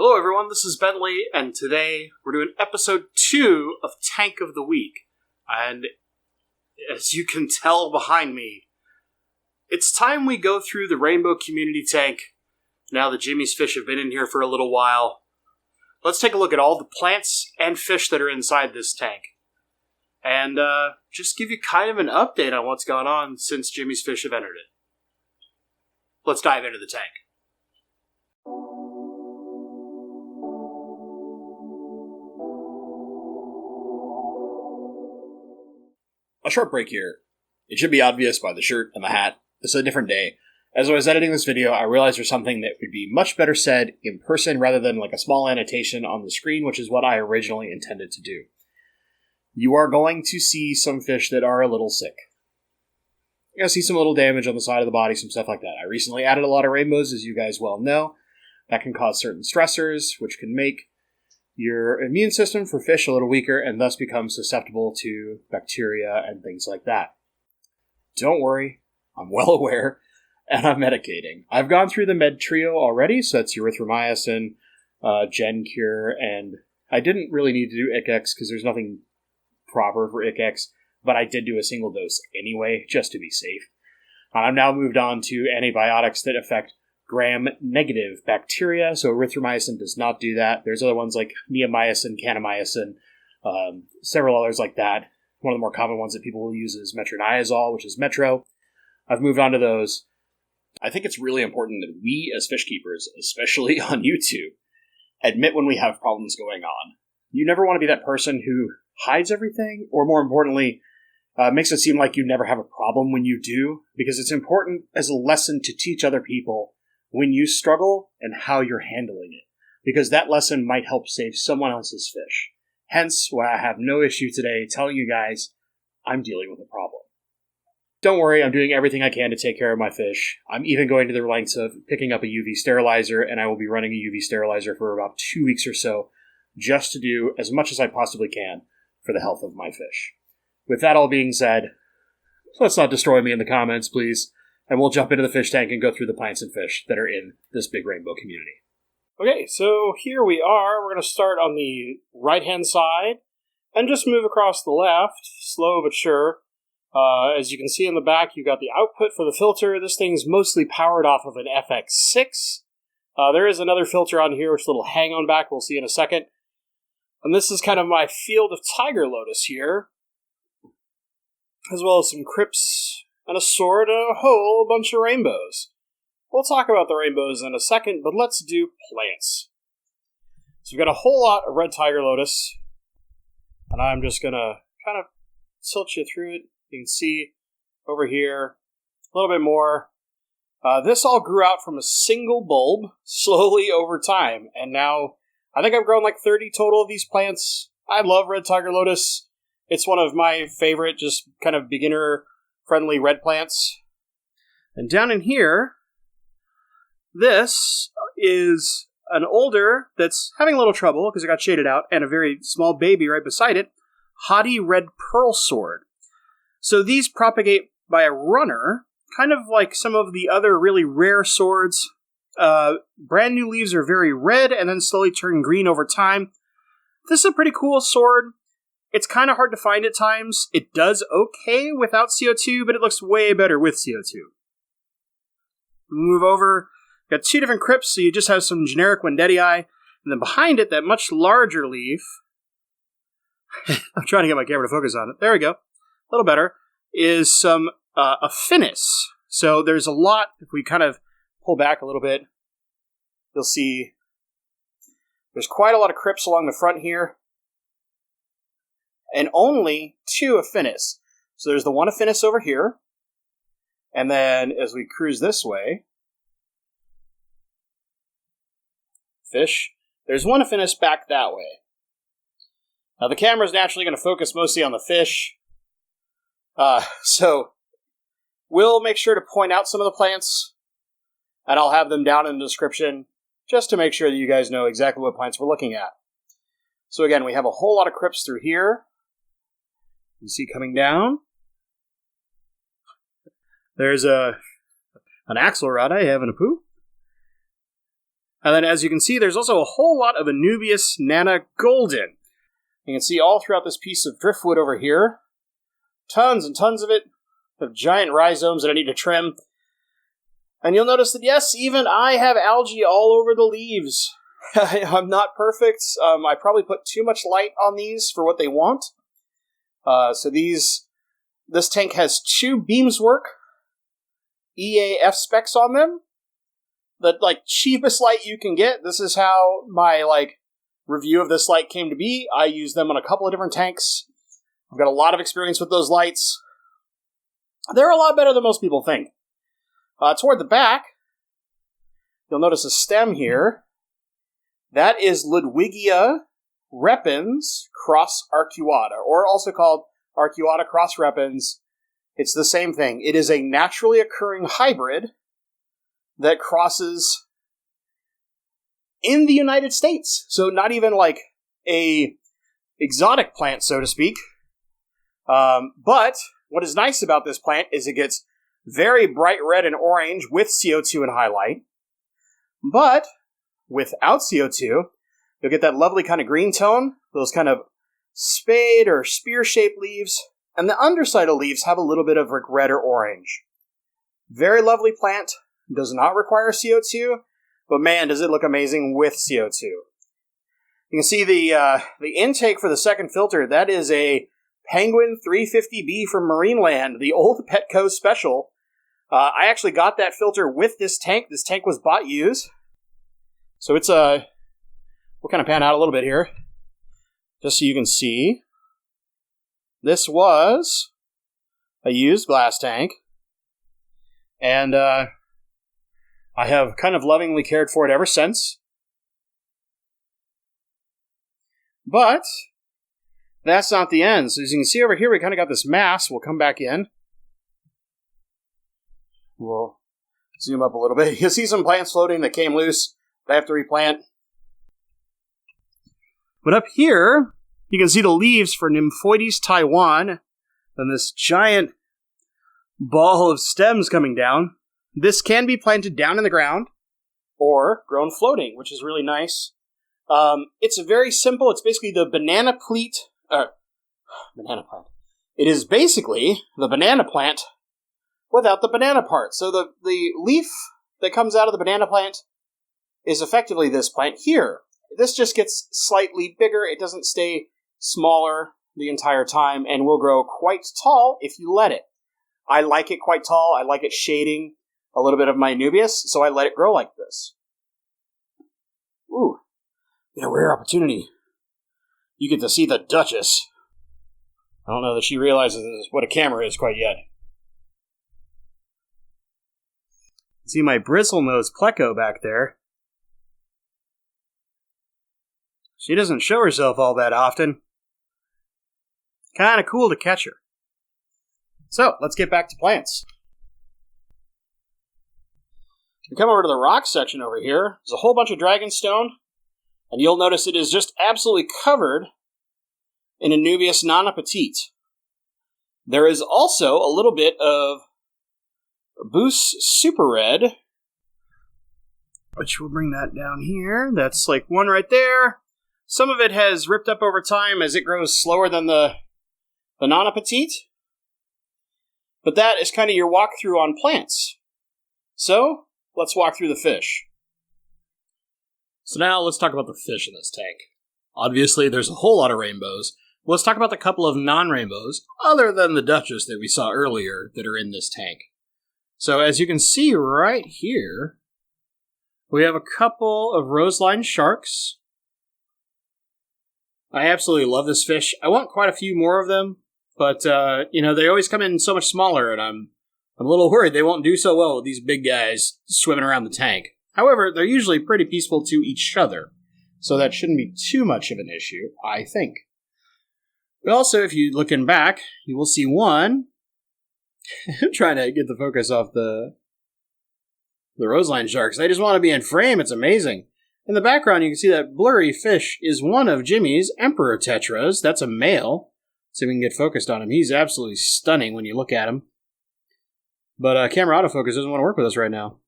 Hello everyone, this is Bentley, and today we're doing episode 2 of Tank of the Week. And as you can tell behind me, it's time we go through the Rainbow Community Tank. Now that Jimmy's fish have been in here for a little while, let's take a look at all the plants and fish that are inside this tank. And just give you kind of an update on what's gone on since Jimmy's fish have entered it. Let's dive into the tank. A short break here. It should be obvious by the shirt and the hat. This is a different day. As I was editing this video, I realized there's something that would be much better said in person rather than like a small annotation on the screen, which is what I originally intended to do. You are going to see some fish that are a little sick. You're going to see some little damage on the side of the body, some stuff like that. I recently added a lot of rainbows, as you guys well know. That can cause certain stressors, which can make your immune system for fish a little weaker and thus become susceptible to bacteria and things like that. Don't worry, I'm well aware, and I'm medicating. I've gone through the med trio already, so that's erythromycin, Gencure, and I didn't really need to do ICX because there's nothing proper for ICX, but I did do a single dose anyway, just to be safe. I've now moved on to antibiotics that affect gram-negative bacteria, so erythromycin does not do that. There's other ones like neomycin, kanamycin, several others like that. One of the more common ones that people will use is metronidazole, which is Metro. I've moved on to those. I think it's really important that we as fish keepers, especially on YouTube, admit when we have problems going on. You never want to be that person who hides everything, or more importantly, makes it seem like you never have a problem when you do, because it's important as a lesson to teach other people when you struggle and how you're handling it, because that lesson might help save someone else's fish. Hence why I have no issue today telling you guys I'm dealing with a problem. Don't worry, I'm doing everything I can to take care of my fish. I'm even going to the lengths of picking up a UV sterilizer, and I will be running a UV sterilizer for about 2 weeks or so, just to do as much as I possibly can for the health of my fish. With that all being said, let's not destroy me in the comments, please. And we'll jump into the fish tank and go through the plants and fish that are in this big rainbow community. Okay, so here we are. We're going to start on the right-hand side and just move across the left, slow but sure. As you can see in the back, you've got the output for the filter. This thing's mostly powered off of an FX6. There is another filter on here, which is a little hang on back. We'll see in a second. And this is kind of my field of tiger lotus here, as well as some crypts and a sword and a whole bunch of rainbows. We'll talk about the rainbows in a second, but let's do plants. So we've got a whole lot of red tiger lotus, and I'm just going to kind of tilt you through it. You can see over here a little bit more. This all grew out from a single bulb slowly over time, and now I think I've grown like 30 total of these plants. I love red tiger lotus. It's one of my favorite, just kind of beginner-friendly red plants. And down in here, this is an older that's having a little trouble because it got shaded out, and a very small baby right beside it, Haughty Red Pearl Sword. So these propagate by a runner, kind of like some of the other really rare swords. Brand new leaves are very red and then slowly turn green over time. This is a pretty cool sword. It's kind of hard to find at times. It does okay without CO2, but it looks way better with CO2. Move over. Got 2 different crypts, so you just have some generic Wendetii. And then behind it, that much larger leaf. I'm trying to get my camera to focus on it. There we go. A little better. Is some Aphinus. So there's a lot. If we kind of pull back a little bit, you'll see there's quite a lot of crypts along the front here. And only 2 Aphinus. So there's the one Aphinus over here. And then as we cruise this way, fish, there's one Aphinus back that way. Now the camera's naturally going to focus mostly on the fish. So we'll make sure to point out some of the plants, and I'll have them down in the description just to make sure that you guys know exactly what plants we're looking at. So again, we have a whole lot of crypts through here. You see coming down. There's an axelrod I have in a poo. And then as you can see, there's also a whole lot of Anubias Nana Golden. You can see all throughout this piece of driftwood over here. Tons and tons of it. Of giant rhizomes that I need to trim. And you'll notice that, yes, even I have algae all over the leaves. I'm not perfect. I probably put too much light on these for what they want. So this tank has 2 Beamswork EAF specs on them. The cheapest light you can get. This is how my review of this light came to be. I used them on a couple of different tanks. I've got a lot of experience with those lights. They're a lot better than most people think. Toward the back, you'll notice a stem here. That is Ludwigia repens cross arcuata, or also called arcuata cross repens. It's the same thing. It is a naturally occurring hybrid that crosses in the United States. So not even a exotic plant, so to speak. But what is nice about this plant is it gets very bright red and orange with CO2 and highlight. But without CO2, you'll get that lovely kind of green tone, those kind of spade or spear-shaped leaves, and the underside of leaves have a little bit of red or orange. Very lovely plant, does not require CO2, but man, does it look amazing with CO2. You can see the intake for the second filter. That is a Penguin 350B from Marineland, the old Petco special. I actually got that filter with this tank. This tank was bought used. So it's we'll kind of pan out a little bit here, just so you can see. This was a used glass tank, and I have kind of lovingly cared for it ever since. But that's not the end. So as you can see over here, we kind of got this mass. We'll come back in. We'll zoom up a little bit. You'll see some plants floating that came loose. I have to replant. But up here, you can see the leaves for Nymphoides Taiwan, and this giant ball of stems coming down. This can be planted down in the ground, or grown floating, which is really nice. It's very simple. It's basically the banana plant. It is basically the banana plant without the banana part. So the leaf that comes out of the banana plant is effectively this plant here. This just gets slightly bigger. It doesn't stay smaller the entire time and will grow quite tall if you let it. I like it quite tall. I like it shading a little bit of my Anubias, so I let it grow like this. Ooh, a rare opportunity. You get to see the Duchess. I don't know that she realizes what a camera is quite yet. See my bristlenose pleco back there. She doesn't show herself all that often. Kind of cool to catch her. So, let's get back to plants. We come over to the rock section over here. There's a whole bunch of dragonstone, and you'll notice it is just absolutely covered in Anubias nana petite. There is also a little bit of Bus Super Red, which we'll bring that down here. That's one right there. Some of it has ripped up over time as it grows slower than the nana petite. But that is kind of your walkthrough on plants. So, let's walk through the fish. So now let's talk about the fish in this tank. Obviously, there's a whole lot of rainbows. Let's talk about the couple of non-rainbows, other than the Duchess that we saw earlier, that are in this tank. So as you can see right here, we have a couple of roseline sharks. I absolutely love this fish. I want quite a few more of them, but, they always come in so much smaller, and I'm a little worried they won't do so well with these big guys swimming around the tank. However, they're usually pretty peaceful to each other, so that shouldn't be too much of an issue, I think. But also, if you look in back, you will see one. I'm trying to get the focus off the roseline sharks. They just want to be in frame. It's amazing. In the background, you can see that blurry fish is one of Jimmy's emperor tetras. That's a male. So we can get focused on him. He's absolutely stunning when you look at him. But camera autofocus doesn't want to work with us right now.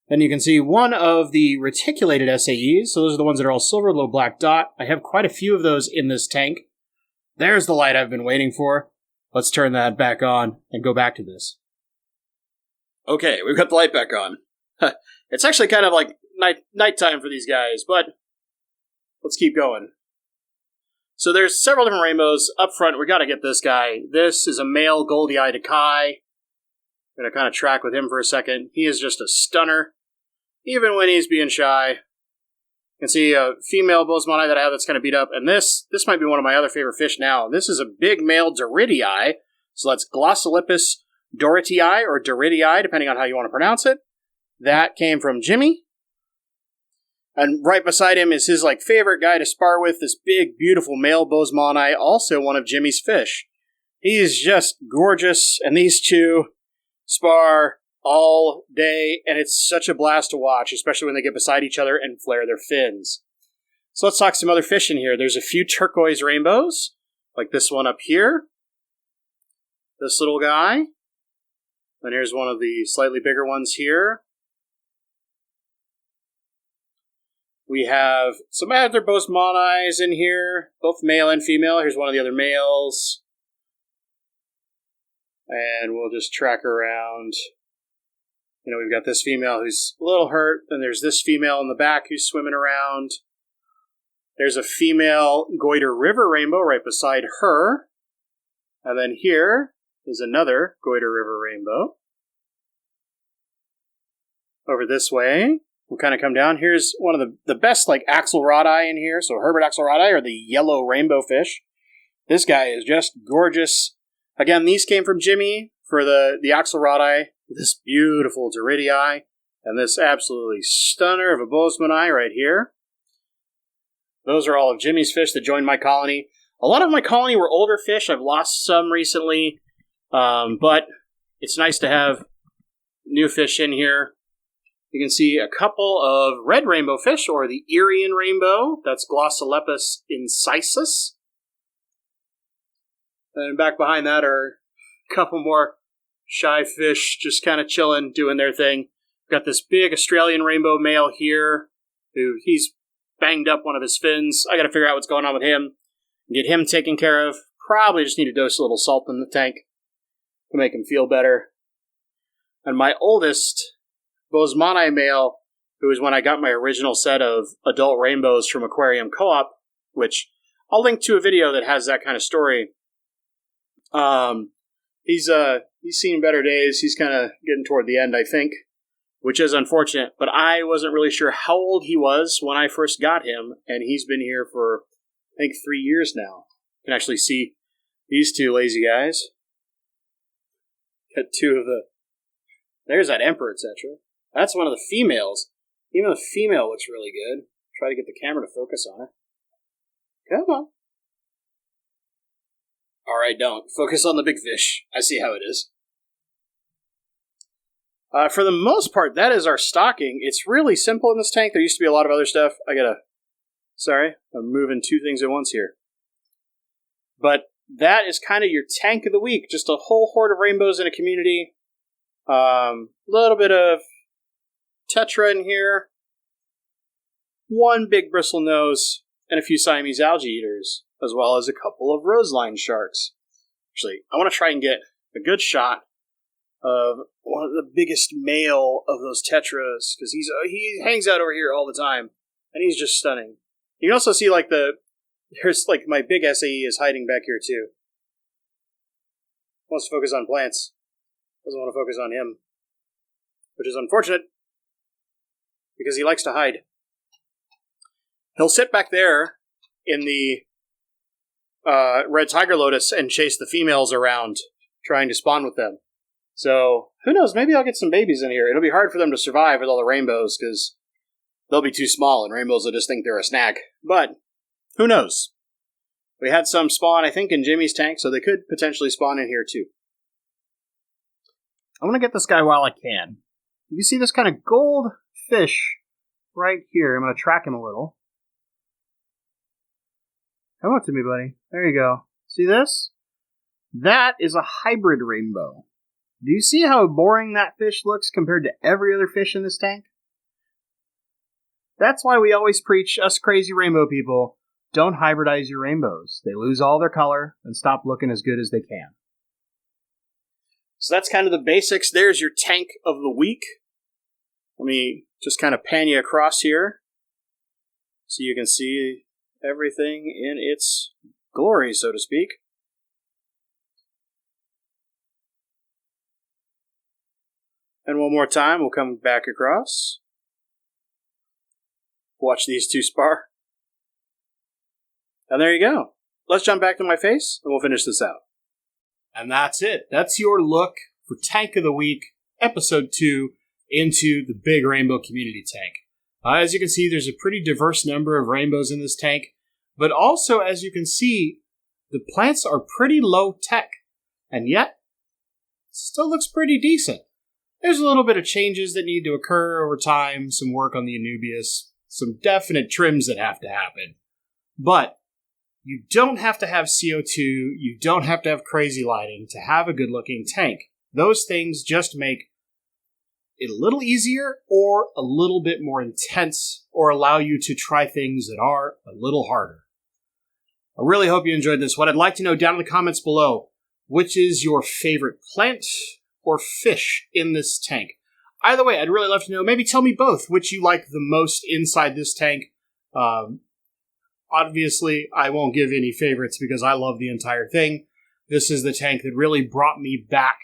Then you can see one of the reticulated SAEs. So those are the ones that are all silver, little black dot. I have quite a few of those in this tank. There's the light I've been waiting for. Let's turn that back on and go back to this. Okay, we've got the light back on. It's actually kind of like nighttime for these guys, but let's keep going. So there's several different rainbows. Up front, we got to get this guy. This is a male Goldii Dakai. I'm going to kind of track with him for a second. He is just a stunner, even when he's being shy. You can see a female Bosemani that I have that's kind of beat up. And this might be one of my other favorite fish now. This is a big male Doridii. So that's Glossolepis Doritii, or Doridii, depending on how you want to pronounce it. That came from Jimmy. And right beside him is his favorite guy to spar with, this big, beautiful male Bosemani, also one of Jimmy's fish. He's just gorgeous, and these two spar all day, and it's such a blast to watch, especially when they get beside each other and flare their fins. So let's talk some other fish in here. There's a few turquoise rainbows, like this one up here. This little guy. And here's one of the slightly bigger ones here. We have some other Bosemani in here, both male and female. Here's one of the other males. And we'll just track around. We've got this female who's a little hurt. Then there's this female in the back who's swimming around. There's a female Goiter River rainbow right beside her. And then here is another Goiter River rainbow. Over this way, we'll kind of come down. Here's one of the best Axelrodi in here. So Herbert Axelrodi, or the yellow rainbow fish. This guy is just gorgeous. Again, these came from Jimmy for the Axelrodi. This beautiful Doridii. And this absolutely stunner of a Bosemani right here. Those are all of Jimmy's fish that joined my colony. A lot of my colony were older fish. I've lost some recently. But it's nice to have new fish in here. You can see a couple of red rainbow fish, or the Irian rainbow. That's Glossolepis incisus. And back behind that are a couple more shy fish just kind of chilling, doing their thing. We've got this big Australian rainbow male here, he's banged up one of his fins. I got to figure out what's going on with him and get him taken care of. Probably just need to dose a little salt in the tank to make him feel better. And my oldest Bosemani male, who was when I got my original set of adult rainbows from Aquarium Co-op, which I'll link to a video that has that kind of story. He's seen better days. He's kind of getting toward the end, I think, which is unfortunate. But I wasn't really sure how old he was when I first got him, and he's been here for, I think, 3 years now. You can actually see these two lazy guys. Got two of the... There's that Emperor, etc. That's one of the females. Even the female looks really good. Try to get the camera to focus on her. Come on. Alright, don't. Focus on the big fish. I see how it is. For the most part, that is our stocking. It's really simple in this tank. There used to be a lot of other stuff. Sorry, I'm moving two things at once here. But that is kind of your tank of the week. Just a whole horde of rainbows in a community. Little bit of tetra in here. One big bristle nose. And a few Siamese algae eaters, as well as a couple of roseline sharks. Actually, I want to try and get a good shot of one of the biggest male of those tetras, because he hangs out over here all the time, and he's just stunning. You can also see there's my big SAE is hiding back here too. Wants to focus on plants. Doesn't want to focus on him, which is unfortunate, because he likes to hide. He'll sit back there in the red tiger lotus and chase the females around, trying to spawn with them. So, who knows, maybe I'll get some babies in here. It'll be hard for them to survive with all the rainbows, because they'll be too small, and rainbows will just think they're a snack. But, who knows? We had some spawn, I think, in Jimmy's tank, so they could potentially spawn in here too. I'm going to get this guy while I can. You see this kind of gold fish right here. I'm going to track him a little. Come up to me, buddy. There you go. See this? That is a hybrid rainbow. Do you see how boring that fish looks compared to every other fish in this tank? That's why we always preach, us crazy rainbow people, don't hybridize your rainbows. They lose all their color and stop looking as good as they can. So that's kind of the basics. There's your tank of the week. Let me just kind of pan you across here so you can see everything in its glory, so to speak. And one more time, we'll come back across. Watch these two spar. And there you go. Let's jump back to my face, and we'll finish this out. And that's it. That's your look for Tank of the Week, Episode 2, into the big Rainbow Community Tank. As you can see, there's a pretty diverse number of rainbows in this tank, but also, as you can see, the plants are pretty low tech, and yet, it still looks pretty decent. There's a little bit of changes that need to occur over time, some work on the Anubias, some definite trims that have to happen. But you don't have to have CO2, you don't have to have crazy lighting to have a good-looking tank. Those things just make it a little easier or a little bit more intense or allow you to try things that are a little harder. I really hope you enjoyed this. What I'd like to know down in the comments below, which is your favorite plant or fish in this tank? Either way, I'd really love to know. Maybe tell me both, which you like the most inside this tank. Obviously, I won't give any favorites because I love the entire thing. This is the tank that really brought me back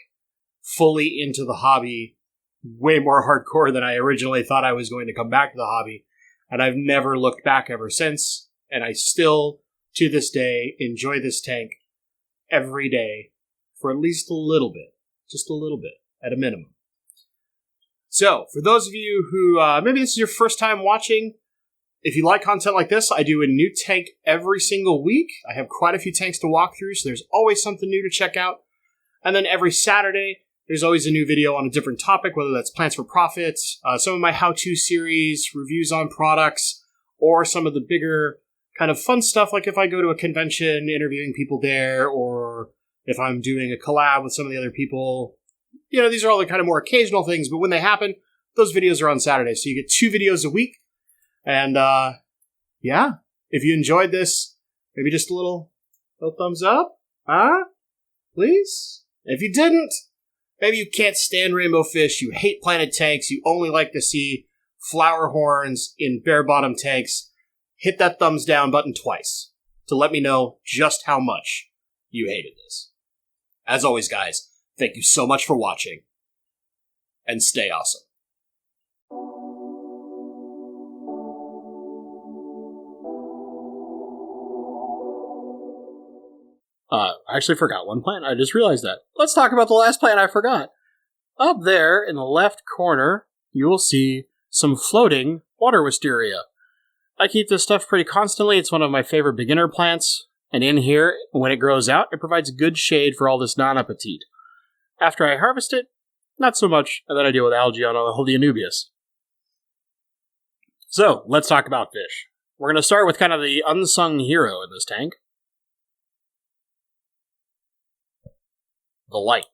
fully into the hobby, way more hardcore than I originally thought I was going to come back to the hobby. And I've never looked back ever since. And I still, to this day, enjoy this tank every day for at least a little bit. Just a little bit, at a minimum. So, for those of you who, maybe this is your first time watching, if you like content like this, I do a new tank every single week. I have quite a few tanks to walk through, so there's always something new to check out. And then every Saturday, there's always a new video on a different topic, whether that's Plants for Profit, some of my how-to series, reviews on products, or some of the bigger kind of fun stuff, like if I go to a convention, interviewing people there, or if I'm doing a collab with some of the other people. You know, these are all the kind of more occasional things, but when they happen, those videos are on Saturday. So you get 2 videos a week. And, yeah, if you enjoyed this, maybe just a little thumbs up, huh? Please? If you didn't, maybe you can't stand rainbow fish, you hate planted tanks, you only like to see flower horns in bare-bottom tanks, hit that thumbs down button twice to let me know just how much you hated this. As always, guys, thank you so much for watching, and stay awesome. I actually forgot one plant. I just realized that. Let's talk about the last plant I forgot. Up there in the left corner, you will see some floating water wisteria. I keep this stuff pretty constantly. It's one of my favorite beginner plants. And in here, when it grows out, it provides good shade for all this non-appetit. After I harvest it, not so much, and then I deal with algae on all the Anubias. So, let's talk about fish. We're going to start with kind of the unsung hero in this tank. The light.